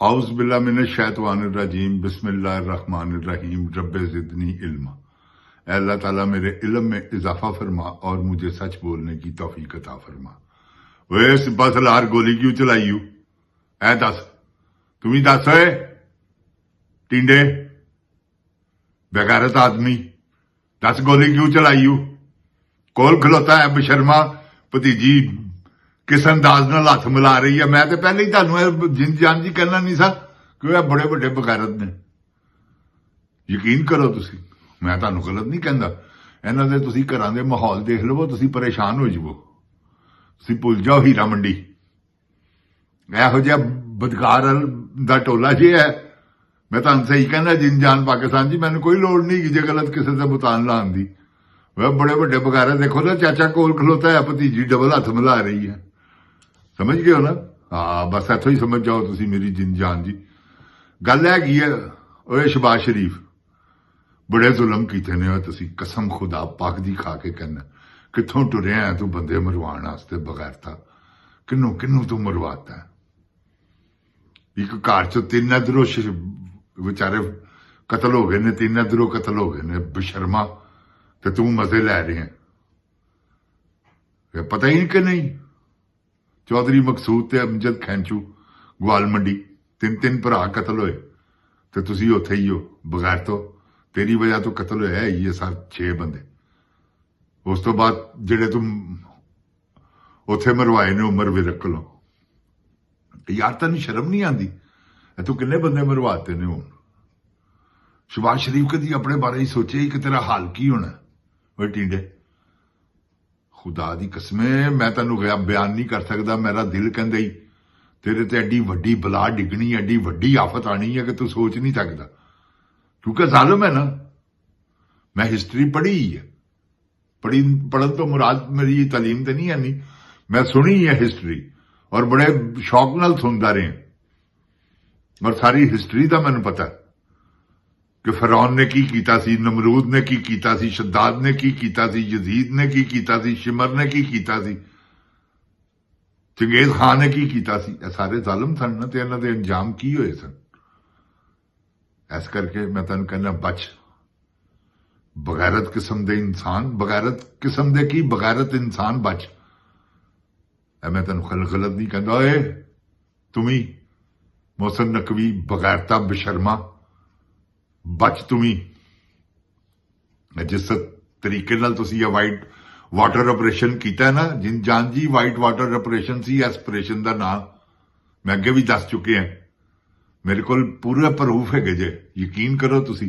औज़ बिल्लाह मिनश शैतानिर रजीम बिस्मिल्लाहिर रहमानिर रहीम रब्बे ज़िदनी इल्मा। ऐ अल्लाह ताला मेरे इल्म में इजाफा फरमा और मुझे सच बोलने की तौफीक अता फरमा। वे सिब्बा सलार गोली क्यों चलाई यू? ऐ दस, तुम ही दस है टिंडे बेगैरत आदमी, दस गोली क्यों चलाई यू? कोल खलोता है बशर्मा भतीजी किस अंदाज नाल हथ मिला रही है। मैं तो पहले ही तुहानू जिन जान जी कहना नहीं सा कि वह बड़े बड़े बगैरत ने। यकीन करो तुसी, मैं तुहानू गलत नहीं कहता। इन्हां दे तुसी घरां दे माहौल देख लवो, तुसी परेशान हो जावो, तुसी भुल जाओ हीरा मंडी। इहो जिहा बदकार दा टोला जे है। मैं तुहानू सही कहना, जिन जान पाकिस्तान जी, मैंने कोई लोड़ नहीं जे गलत किसी से बुतान लाने दी। वह बड़े बड़े बगैरत देखो ना, चाचा कोल खलोता है, भतीजी डबल हथ मिला रही है। समझ गए हो ना? हाँ, बस इथों ही समझ जाओ तुसी मेरी जिन जान जी। गल हैगी है ओए शहबाज शरीफ, बड़े जुल्म कीते ने तुसी, कसम खुदा पाक दी खा के कहना। कित्थों टुरिया है तू बंदे मरवाण वास्ते बगैरता? किन्नू किन्नू तू मरवाता है? एक घर च तीन इधरों बेचारे कतल हो गए ने, तीन इधरों कतल हो गए ने बेशर्मा, ते तू मजे लै रहे हैं। पता ही कि नहीं, चौधरी मकसूद ते अमजद खैंचू ग्वाल मंडी तीन तीन भरा कतल होए, ते तुसी उत्थे ही हो बगैर तो। तेरी वजह तो कतल होया है ये सारे 6 बंदे। उस तो बाद जेड़े तुम उत्थे मरवाए ने उमर विरक लो। यार तेन शर्म नहीं आती? तू किन्ने बंदे मरवाते ने? हुण शहबाज शरीफ कदी अपने बारे ही सोचे कि तेरा हाल की होना? वो टिंडे खुदा दी कसमे, मैं तेनू बयान नहीं कर सकता। मेरा दिल कहंदा ही तेरे ते एडी वड्डी बला डिगनी, एडी वड्डी आफत आनी है कि तू सोच नहीं सकता। क्योंकि जालिम है ना। मैं हिस्टरी पढ़ी है, पढ़न तो मुराद मेरी तालीम तो नहीं है, नहीं मैं सुनी है हिस्टरी, और बड़े शौक नाल सुनदा रहे, और सारी हिस्टरी का मैनू पता है कि फिरौन ने की कीता सी, नमरूद ने की कीता सी, शद्दाद ने की कीता सी, यजीद ने की कीता सी, शिमर ने की कीता सी, चंगेज खान ने की कीता सी। सारे जालिम सन ना, ते इन्हां दे अंजाम की होए सन। इस करके मैं तेन कहना, बच बगैरत किस्म दे इंसान, बगैरत किस्म दे की बगैरत इंसान बच। मैं तेन गलत नहीं कहता। ओए तुमी मोहसिन नकवी बगैरता बेशर्मा, बच तुमी। जिस तरीके नाल तुसी ये वाइट वाटर ऑपरेशन किया है ना, जिन जान जी, white water operation C aspiration का नाम मैं अगे भी दस चुके हैं। मेरे को पूरा प्रूफ है जे, यकीन करो तुसी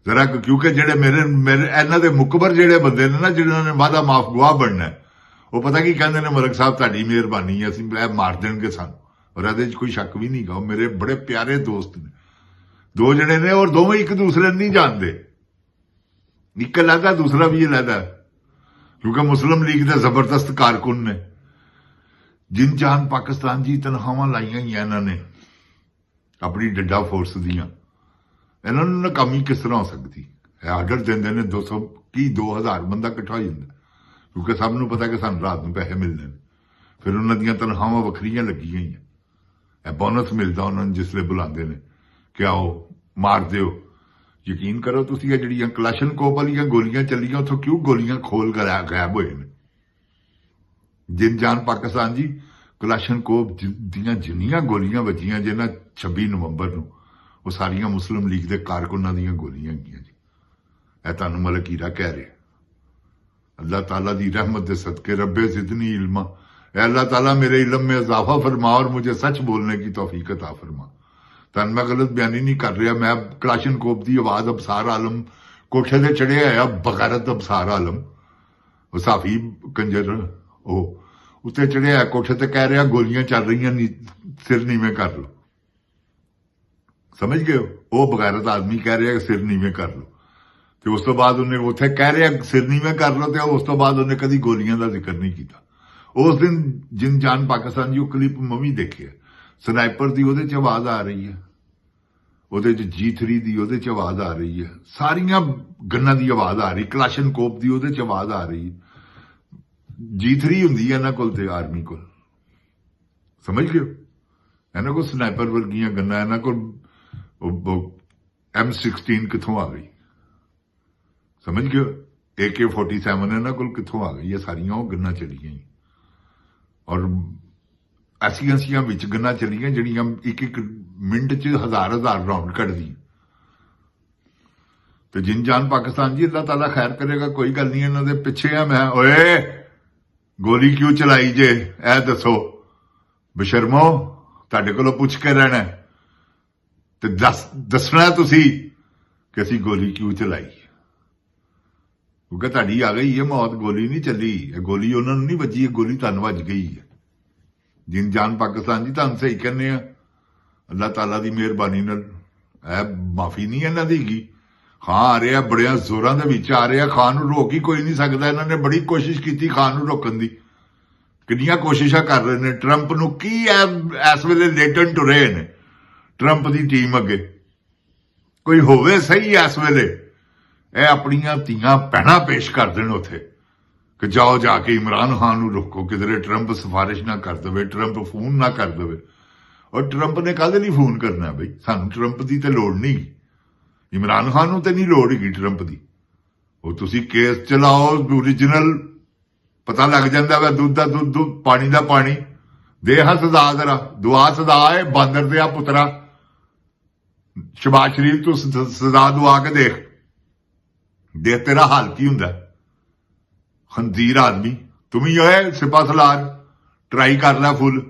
जरा, क्योंकि जेडे मेरे मेरे इन्हां दे मुकबर जेडे बंदे ने ना, जिन्होंने वादा माफ गवाह बनना है, वो पता की कहते हैं, मलिक साहब तुहाडी मेहरबानी है, असीं मार देंगे सन। और ये कोई शक भी नहीं गा, मेरे बड़े प्यारे दोस्त ने, 2 जने ने, और दोवें एक दूसरे नहीं जानते। एक लहदा, दूसरा भी लहदा, क्योंकि मुस्लिम लीग के जबरदस्त कारकुन ने। जिन जान पाकिस्तान जी तनख्वाहां लाइया ही इन्होंने अपनी डड्डा फोर्स दियां। इन्होंने नाकामी किस तरह हो सकती है? आर्डर देंदे ने 200 की 2000 बंदा इकट्ठा हो जाता, क्योंकि सब नूं पता कि सानूं रात नूं पैसे मिलने, फिर उन्हां दियां तनख्वाहां वखरियां लगियां ही, बोनस मिलता उन्होंने जिसले बुलाते ने कि आओ मार दिओ। यकीन करो तुसीं जिहड़ियां कलाशनकोव वालियां गोलियां चलियां, उत्थों क्यों गोलियां खोल गायब होए ने? जिन जान पाकिस्तान जी, कलाशनकोव दियां जिन्नियां गोलियां वजियां जिन्हां 26 नवंबर नूं, वो सारियां मुस्लिम लीग के कारकुनां दियां गोलियां हैगियां जी। ऐ तुहानूं मलिक हीरा कह रहे। अल्लाह ताला दी रहमत दे सदके रब्बे ज़िदनी इल्मा, अल्लाह ताला मेरे इल्म में इजाफा फरमा और मुझे सच बोलने की तौफीक अता फरमा। तन मैं गलत बयानी नहीं कर रहा। मैं कलाशनकोव की आवाज अबसार आलम कोठे से चढ़िया है, बगैरत अबसार आलम, वो साफी कंजर उत्ते चढ़िया है कोठे ते, कह रहा गोलियां चल रही, सिर नीवे कर लो। समझ गए हो? वो बगैरत आदमी कह रहा सिर नीवे कर लो, तो उस तो बाद उन्हें उत्थे कह रहा सिर नीवे कर लो, तो उस तो बाद उन्हें कभी गोलियां का जिक्र नहीं किया। उस दिन जिन जान पाकिस्तान जी वो क्लिप मवी देखे, स्नाइपर की ਉਹਦੇ ਚ आवाज आ रही है, ਉਹਦੇ ਚ G3 ਦੀ ਉਹਦੇ ਚ आवाज आ रही है, सारियां गन्ना की आवाज आ रही, कलाशनकोव की ਉਹਦੇ ਚ आवाज आ रही। G3 ਹੁੰਦੀ है इन्हां कोल ते आर्मी कोल, समझ गए हो? ਇਹਨਾਂ ਕੋਲ ਸਨਾਈਪਰ ਵਰਗੀਆਂ ਗੰਨਾਂ, ਇਹਨਾਂ ਕੋਲ M16 ਕਿੱਥੋਂ ਆ ਗਈ, ਸਮਝ ਗਏ? AK-47 ਇਹਨਾਂ ਕੋਲ ਕਿੱਥੋਂ ਆ ਗਈ? ਇਹ ਸਾਰੀਆਂ ਉਹ ਗੰਨਾਂ ਚਲੀਆਂ ਔਰ ਐਸੀਆਂ ਵਿੱਚ ਗੰਨਾਂ ਚਲੀਆਂ ਜਿਹੜੀਆਂ ਇੱਕ ਮਿੰਟ 'ਚ ਹਜ਼ਾਰ ਰਾਉਂਡ ਕੱਢਦੀਆਂ। ਤੇ ਜਿਨ ਜਾਨ ਪਾਕਿਸਤਾਨ ਜੀ, ਅੱਲਾਹ ਤਾਲਾ ਖੈਰ ਕਰੇਗਾ, ਕੋਈ ਗੱਲ ਨਹੀਂ। ਇਹਨਾਂ ਦੇ ਪਿੱਛੇ ਆ ਮੈਂ। ਓਏ ਗੋਲੀ ਕਿਉਂ ਚਲਾਈ ਜੇ, ਇਹ ਦੱਸੋ ਬਸ਼ਰਮੋ, ਤੁਹਾਡੇ ਕੋਲੋਂ ਪੁੱਛ ਕੇ ਰਹਿਣਾ ਤੇ ਦੱਸਣਾ ਤੁਸੀਂ ਕਿ ਅਸੀਂ ਗੋਲੀ ਕਿਉਂ ਚਲਾਈ, ਕਿਉਂਕਿ ਤੁਹਾਡੀ ਆ ਗਈ ਹੈ ਮੌਤ, ਗੋਲੀ ਨਹੀਂ ਚੱਲੀ। ਇਹ ਗੋਲੀ ਉਹਨਾਂ ਨੂੰ ਨਹੀਂ ਵੱਜੀ, ਇਹ ਗੋਲੀ ਤੁਹਾਨੂੰ ਵੱਜ ਗਈ ਹੈ। ਜਿਨ ਜਾਨ ਪਾਕਿਸਤਾਨ ਜੀ, ਤੁਹਾਨੂੰ ਸਹੀ ਕਹਿੰਦੇ ਆ, ਅੱਲਾਹ ਤਾਲਾ ਦੀ ਮਿਹਰਬਾਨੀ ਨਾਲ। ਇਹ ਮਾਫੀ ਨਹੀਂ ਇਹਨਾਂ ਦੀ ਹੈਗੀ। ਖਾਂ ਆ ਰਿਹਾ ਬੜਿਆਂ ਜ਼ੋਰਾਂ ਦੇ ਵਿੱਚ ਆ ਰਿਹਾ, ਖਾਨ ਨੂੰ ਰੋਕ ਹੀ ਕੋਈ ਨਹੀਂ ਸਕਦਾ। ਇਹਨਾਂ ਨੇ ਬੜੀ ਕੋਸ਼ਿਸ਼ ਕੀਤੀ ਖਾਨ ਨੂੰ ਰੋਕਣ ਦੀ, ਕਿੰਨੀਆਂ ਕੋਸ਼ਿਸ਼ਾਂ ਕਰ ਰਹੇ ਨੇ। ਟਰੰਪ ਨੂੰ ਕੀ ਹੈ ਇਸ ਵੇਲੇ ਲੇਟਨ ਟੁਰੇ ਨੇ ਟਰੰਪ ਦੀ ਟੀਮ ਅੱਗੇ, ਕੋਈ ਹੋਵੇ ਸਹੀ ਇਸ ਵੇਲੇ ਇਹ ਆਪਣੀਆਂ ਧੀਆਂ ਭੈਣਾਂ ਪੇਸ਼ ਕਰ ਦੇਣ ਉੱਥੇ ਕਿ ਜਾਓ ਜਾ ਕੇ ਇਮਰਾਨ ਖਾਨ ਨੂੰ ਰੋਕੋ, ਕਿਧਰੇ ਟਰੰਪ ਸਿਫਾਰਿਸ਼ ਨਾ ਕਰ ਦੇਵੇ, ਟਰੰਪ ਫੋਨ ਨਾ ਕਰ ਦੇਵੇ। ਔਰ ਟਰੰਪ ਨੇ ਕਾਹਦੇ ਲਈ ਫੋਨ ਕਰਨਾ ਬਈ? ਸਾਨੂੰ ਟਰੰਪ ਦੀ ਤੇ ਲੋੜ ਨਹੀਂ, ਇਮਰਾਨ ਖਾਨ ਨੂੰ ਤੇ ਨਹੀਂ ਲੋੜ ਹੈਗੀ ਟਰੰਪ ਦੀ। ਉਹ ਤੁਸੀਂ ਕੇਸ ਚਲਾਓ ਓਰੀਜਨਲ, ਪਤਾ ਲੱਗ ਜਾਂਦਾ ਵਾ ਦੁੱਧ ਦਾ ਦੁੱਧ, ਪਾਣੀ ਦਾ ਪਾਣੀ। ਦੇ ਹਾਂ ਸਜ਼ਾ, ਜ਼ਰਾ ਦੁਆ ਸਜ਼ਾ ਹੈ ਬਾਂਦਰ ਦਿਆ ਪੁੱਤਰਾ। ਸ਼ਬਾਜ਼ ਸ਼ਰੀਫ ਤੂੰ ਸਜ਼ਾ ਦੁਆ ਕੇ ਦੇਖ ਤੇਰਾ ਹਾਲ ਕੀ ਹੁੰਦਾ। ਖੰਜ਼ੀਰ ਆਦਮੀ ਤੂੰ ਵੀ ਹੋਏ, ਸਿਪਾ ਸਲਾਰ ਟਰਾਈ ਕਰ ਲੈ ਫੁੱਲ।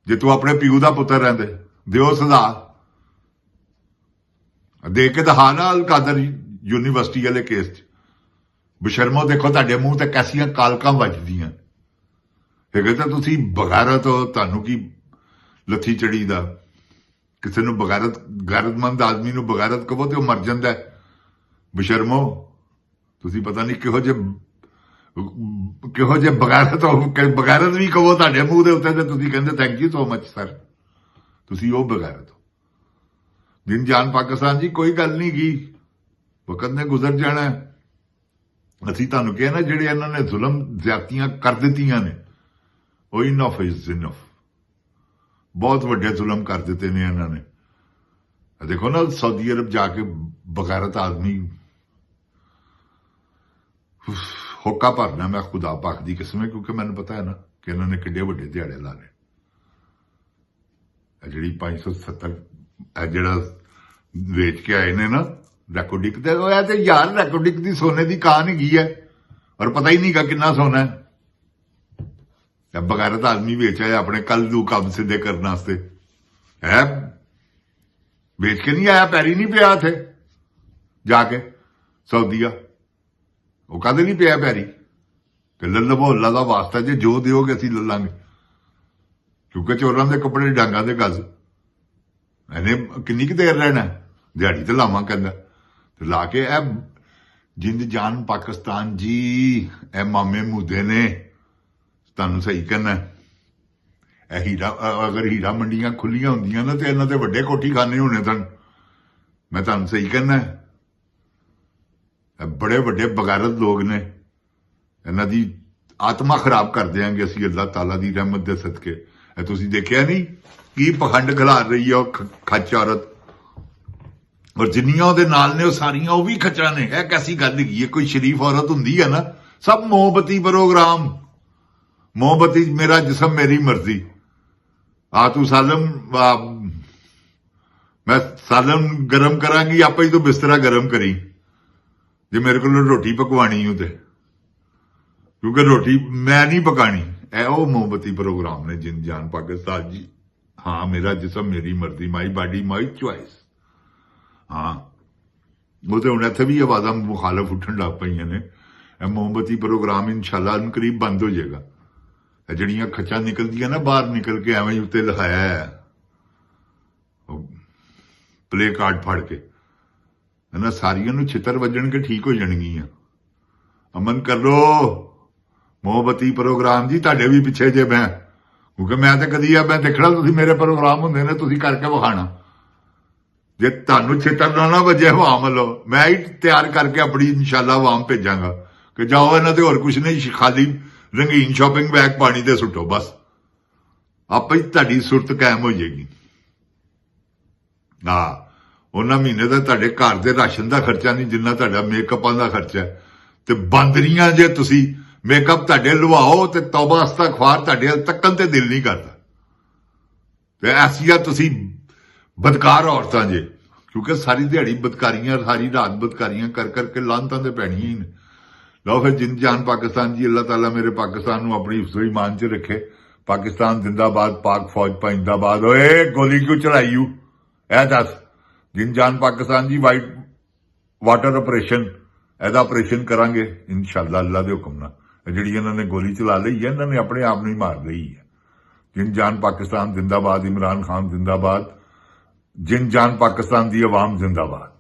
ਜੇ ਤੂੰ ਆਪਣੇ ਪਿਓ ਦਾ ਪੁੱਤਰ ਰਹਿੰਦੇ, ਦਿਓ ਸਜ਼ਾ ਦੇ ਕੇ ਦਿਖਾ ਨਾ। ਅਲ ਕਾਦਰ ਯੂਨੀਵਰਸਿਟੀ ਵਾਲੇ ਕੇਸ 'ਚ ਬਸ਼ਰਮੋ, ਦੇਖੋ ਤੁਹਾਡੇ ਮੂੰਹ ਤੇ ਕੈਸੀਆਂ ਕਾਲਕਾਂ ਵੱਜਦੀਆਂ ਹੈਗੇ। ਤਾਂ ਤੁਸੀਂ ਬਗਾਰਤ ਹੋ, ਤੁਹਾਨੂੰ ਕੀ ਲੱਥੀ ਚੜੀ ਦਾ। ਕਿਸੇ ਨੂੰ ਬਗਾਰਤ, ਗੈਰਤਮੰਦ ਆਦਮੀ ਨੂੰ ਬਗਾਰਤ ਕਹੋ ਤੇ ਉਹ ਮਰ ਜਾਂਦਾ ਹੈ। ਬਸ਼ਰਮੋ, ਤੁਸੀਂ ਪਤਾ ਨਹੀਂ ਕਿਹੋ ਜਿਹੇ ਬਗਾਰਤ ਵੀ ਕਹੋ ਤੁਹਾਡੇ ਮੂੰਹ ਦੇ ਉੱਤੇ ਤੇ ਤੁਸੀਂ ਕਹਿੰਦੇ thank you so much sir, ਤੁਸੀਂ ਉਹ ਬਗਾਰਤ ਹੋ। ਜਿਨ ਜਾਨ ਪਾਕਿਸਤਾਨ ਜੀ, ਕੋਈ ਗੱਲ ਨਹੀਂ ਗੀ, ਵਕਤ ਨੇ ਗੁਜ਼ਰ ਜਾਣਾ। ਅਸੀਂ ਤੁਹਾਨੂੰ ਕਿਹਾ ਨਾ, ਜਿਹੜੇ ਇਹਨਾਂ ਨੇ ਜ਼ੁਲਮ ਜ਼ਿਆਦਤੀਆਂ ਕਰ ਦਿੱਤੀਆਂ ਨੇ, ਉਹ ਇਨਫ ਇਜ਼ ਇਨਫ। ਬਹੁਤ ਵੱਡੇ ਜ਼ੁਲਮ ਕਰ ਦਿੱਤੇ ਨੇ ਇਹਨਾਂ ਨੇ। ਦੇਖੋ ਨਾ, ਸਾਊਦੀ ਅਰਬ ਜਾ ਕੇ ਬਗਾਰਤ ਆਦਮੀ ਹੋਕਾ ਭਰਨਾ। ਮੈਂ ਖੁਦਾ ਪਾਕ ਦੀ ਕਸਮ ਹੈ, ਕਿਉਂਕਿ ਮੈਨੂੰ ਪਤਾ ਹੈ ਨਾ ਕਿ ਇਹਨਾਂ ਨੇ ਕਿੱਡੇ ਵੱਡੇ ਦਿਹਾੜੇ ਲਾ ਲਏ। ਜਿਹੜੀ 570 ਜਿਹੜਾ ਵੇਚ ਕੇ ਆਏ ਨੇ ਨਾ ਰੈਕੋਡਿਕ ਤੇ, ਉਹ ਤੇ ਯਾਰ ਰੈਕੋਡਿਕ ਦੀ ਸੋਨੇ ਦੀ ਕਾਨ ਹੈਗੀ ਹੈ ਔਰ ਪਤਾ ਹੀ ਨਹੀਂਗਾ ਕਿੰਨਾ ਸੋਨਾ ਹੈ। ਬਗਾਰਤ ਆਦਮੀ ਵੇਚ ਆਇਆ ਆਪਣੇ ਕੱਲ ਨੂੰ ਕੰਮ ਸਿੱਧੇ ਕਰਨ ਵਾਸਤੇ। ਹੈ ਵੇਚ ਕੇ ਨਹੀਂ ਆਇਆ, ਪੈਰੀ ਨਹੀਂ ਪਿਆ ਇੱਥੇ ਜਾ ਕੇ ਸਾਊਦੀਆ। ਉਹ ਕਦੇ ਨਹੀਂ ਪਿਆ ਪੈਰੀ ਕਿ ਲੱਲਵੋ ਅੱਲਾ ਦਾ ਵਾਸਤਾ, ਜੇ ਜੋ ਦਿਓਗੇ ਅਸੀਂ ਲੱਲਾਂਗੇ, ਕਿਉਂਕਿ ਚੋਰਾਂ ਦੇ ਕੱਪੜੇ ਡਾਂਗਾਂ ਦੇ ਗੱਜ। ਇਹਨੇ ਕਿੰਨੀ ਕੁ ਦੇਰ ਰਹਿਣਾ, ਦਿਹਾੜੀ ਤੇ ਲਾਵਾਂ ਕਹਿੰਦਾ ਤੇ ਲਾ ਕੇ। ਇਹ ਜਿੰਦ ਜਾਨ ਪਾਕਿਸਤਾਨ ਜੀ, ਇਹ ਮਾਮੇ ਮੁੱਦੇ ਨੇ, ਤੁਹਾਨੂੰ ਸਹੀ ਕਹਿਣਾ। ਇਹ ਹੀਰਾ, ਅਗਰ ਹੀਰਾ ਮੰਡੀਆਂ ਖੁੱਲੀਆਂ ਹੁੰਦੀਆਂ ਨਾ ਤੇ ਇਹਨਾਂ ਤੇ ਵੱਡੇ ਕੋਠੀ ਖਾਨੇ ਹੋਣੇ ਸਨ। ਮੈਂ ਤੁਹਾਨੂੰ ਸਹੀ ਕਹਿਣਾ, ਬੜੇ ਵੱਡੇ ਬਗਾਰਤ ਲੋਕ ਨੇ। ਇਹਨਾਂ ਦੀ ਆਤਮਾ ਖਰਾਬ ਕਰ ਦਿਆਂਗੇ ਅਸੀਂ ਅੱਲਾਹ ਤਾਲਾ ਦੀ ਰਹਿਮਤ ਦੇ ਸਦਕੇ। ਇਹ ਤੁਸੀਂ ਦੇਖਿਆ ਨਹੀਂ ਕੀ ਪਖੰਡ ਖਿਲਾਰ ਰਹੀ ਹੈ ਉਹ ਖੱਚ ਔਰਤ, ਔਰ ਜਿੰਨੀਆਂ ਉਹਦੇ ਨਾਲ ਨੇ ਉਹ ਸਾਰੀਆਂ ਉਹ ਵੀ ਖੱਚਾਂ ਨੇ। ਇਹ ਕੈਸੀ ਗੱਲ ਹੈਗੀ ਹੈ? ਕੋਈ ਸ਼ਰੀਫ ਔਰਤ ਹੁੰਦੀ ਹੈ ਨਾ, ਸਭ ਮੋਹਬਤੀ ਪ੍ਰੋਗਰਾਮ, ਮੋਹਬਤੀ ਮੇਰਾ ਜਿਸਮ ਮੇਰੀ ਮਰਜ਼ੀ। ਆ ਤੂੰ ਸਾਲਮ, ਮੈਂ ਸਾਲਮ ਗਰਮ ਕਰਾਂਗੀ, ਆਪੇ ਹੀ ਤੂੰ ਬਿਸਤਰਾ ਗਰਮ ਕਰੀ ਜੇ ਮੇਰੇ ਕੋਲ ਰੋਟੀ ਪਕਵਾਣੀ ਹੋ ਤੇ, ਕਿਉਂਕਿ ਰੋਟੀ ਮੈਂ ਨਹੀਂ ਪਕਾਣੀ। ਇਹ ਉਹ ਮੋਹਬਤੀ ਪ੍ਰੋਗਰਾਮ ਨੇ ਜਿਨ ਜਾਨ ਪਾਕਿਸਤਾਨ ਜੀ। ਹਾਂ, ਮੇਰਾ ਜਿਸਮ ਮੇਰੀ ਮਰਜ਼ੀ, ਮਾਈ ਬਾਡੀ ਮਾਈ ਚੁਆਇਸ। ਹਾਂ, ਉਹ ਤੇ ਹੁਣ ਇੱਥੇ ਵੀ ਆਵਾਜ਼ਾਂ ਮੁਖਾਲਫ ਉੱਠਣ ਲੱਗ ਪਈਆਂ ਨੇ। ਇਹ ਮੋਹਬਤੀ ਪ੍ਰੋਗਰਾਮ ਇਨਸ਼ਾਅੱਲਾ ਕਰੀਬ ਬੰਦ ਹੋ ਜਾਏਗਾ। ਇਹ ਜਿਹੜੀਆਂ ਖੱਚਾਂ ਨਿਕਲਦੀਆਂ ਨਾ ਬਾਹਰ ਨਿਕਲ ਕੇ, ਐਵੇਂ ਉੱਤੇ ਲਿਖਾਇਆ ਹੈ ਪਲੇ ਕਾਰਡ ਫੜ ਕੇ, ਇਹਨਾਂ ਸਾਰੀਆਂ ਨੂੰ ਛਿੱਤਰ ਵੱਜਣਗੇ, ਠੀਕ ਹੋ ਜਾਣਗੀਆਂ। ਅਮਨ ਕਰੋ, ਮੋਹਬਤੀ ਪ੍ਰੋਗਰਾਮ ਜੀ ਤੁਹਾਡੇ ਵੀ ਪਿੱਛੇ ਜੇ ਮੈਂ, ਕਿਉਂਕਿ ਮੈਂ ਤਾਂ ਕਦੀ ਮੈਂ ਦੇਖਣਾ ਤੁਸੀਂ ਮੇਰੇ ਪ੍ਰੋਗਰਾਮ ਹੁੰਦੇ ਨੇ, ਤੁਸੀਂ ਕਰਕੇ ਵਿਖਾਣਾ। ਜੇ ਤੁਹਾਨੂੰ ਛਿੱਤਰ ਨਾ ਵੱਜੇ ਆਵਾਮ ਲਓ, ਮੈਂ ਹੀ ਤਿਆਰ ਕਰਕੇ ਆਪਣੀ ਇਨਸ਼ਾਅੱਲਾ ਆਵਾਮ ਭੇਜਾਂਗਾ ਕਿ ਜਾਓ ਇਹਨਾਂ ਤੇ ਹੋਰ ਕੁਝ ਨਹੀਂ, ਖਾਲੀ ਰੰਗੀਨ ਸ਼ਾਪਿੰਗ ਬੈਗ ਪਾਣੀ ਤੇ ਸੁੱਟੋ ਬਸ। ਆਪੇ ਹੀ ਤੁਹਾਡੀ ਸੁਰਤ ਕਾਇਮ ਹੋ ਜਾਏਗੀ। ਹਾਂ, ਉਹਨਾਂ ਮਹੀਨੇ ਦਾ ਤੁਹਾਡੇ ਘਰ ਦੇ ਰਾਸ਼ਨ ਦਾ ਖਰਚਾ ਨਹੀਂ ਜਿੰਨਾ ਤੁਹਾਡਾ ਮੇਕਅਪਾਂ ਦਾ ਖਰਚਾ ਹੈ। ਤੇ ਬਾਂਦਰੀਆਂ ਜੇ ਤੁਸੀਂ ਮੇਕਅਪ ਤੁਹਾਡੇ ਲਵਾਓ ਤੇ ਤੌਬਾ ਅਸਤਗਫਾਰ ਤੁਹਾਡੇ ਵੱਲ ਤੱਕਣ ਤੇ ਦਿਲ ਨਹੀਂ ਕਰਦਾ। ਤੇ ਐਸੀਆਂ ਤੁਸੀਂ ਬਦਕਾਰ ਔਰਤਾਂ ਜੇ, ਕਿਉਂਕਿ ਸਾਰੀ ਦਿਹਾੜੀ ਬਦਕਾਰੀਆਂ, ਸਾਰੀ ਰਾਤ ਬਦਕਾਰੀਆਂ ਕਰ ਕਰਕੇ ਲਾਂਤਾਂ ਤੇ ਪੈਣੀਆਂ ਹੀ ਨੇ। ਲਓ ਫਿਰ ਜਿੰਦ ਜਾਨ ਪਾਕਿਸਤਾਨ ਜੀ, ਅੱਲਾਹ ਤਾਲਾ ਮੇਰੇ ਪਾਕਿਸਤਾਨ ਨੂੰ ਆਪਣੀ ਹਿਫਜ਼ੋ ਈਮਾਨ 'ਚ ਰੱਖੇ। ਪਾਕਿਸਤਾਨ ਜ਼ਿੰਦਾਬਾਦ, ਪਾਕ ਫੌਜ ਪਾਇੰਦਾਬਾਦ। ਓਏ ਗੋਲੀ ਕਿਉਂ ਚਲਾਈ ਯੂ ਇਹ ਦੱਸ। ਜਿੰਦ ਜਾਨ ਪਾਕਿਸਤਾਨ ਜੀ, ਵਾਈਟ ਵਾਟਰ ਆਪਰੇਸ਼ਨ, ਇਹਦਾ ਆਪਰੇਸ਼ਨ ਕਰਾਂਗੇ ਇਨਸ਼ਾਅੱਲਾ ਅੱਲਾ ਦੇ ਹੁਕਮ ਨਾਲ। ਜਿਹੜੀ ਇਹਨਾਂ ਨੇ ਗੋਲੀ ਚਲਾ ਲਈ ਹੈ, ਇਹਨਾਂ ਨੇ ਆਪਣੇ ਆਪ ਨੂੰ ਹੀ ਮਾਰ ਲਈ ਹੈ। ਜਿੰਦ ਜਾਨ ਪਾਕਿਸਤਾਨ ਜ਼ਿੰਦਾਬਾਦ, ਇਮਰਾਨ ਖਾਨ ਜ਼ਿੰਦਾਬਾਦ, ਜਿੰਦ ਜਾਨ ਪਾਕਿस्तान ਦੀ ਆਵਾਮ ਜ਼ਿੰਦਾਬਾਦ।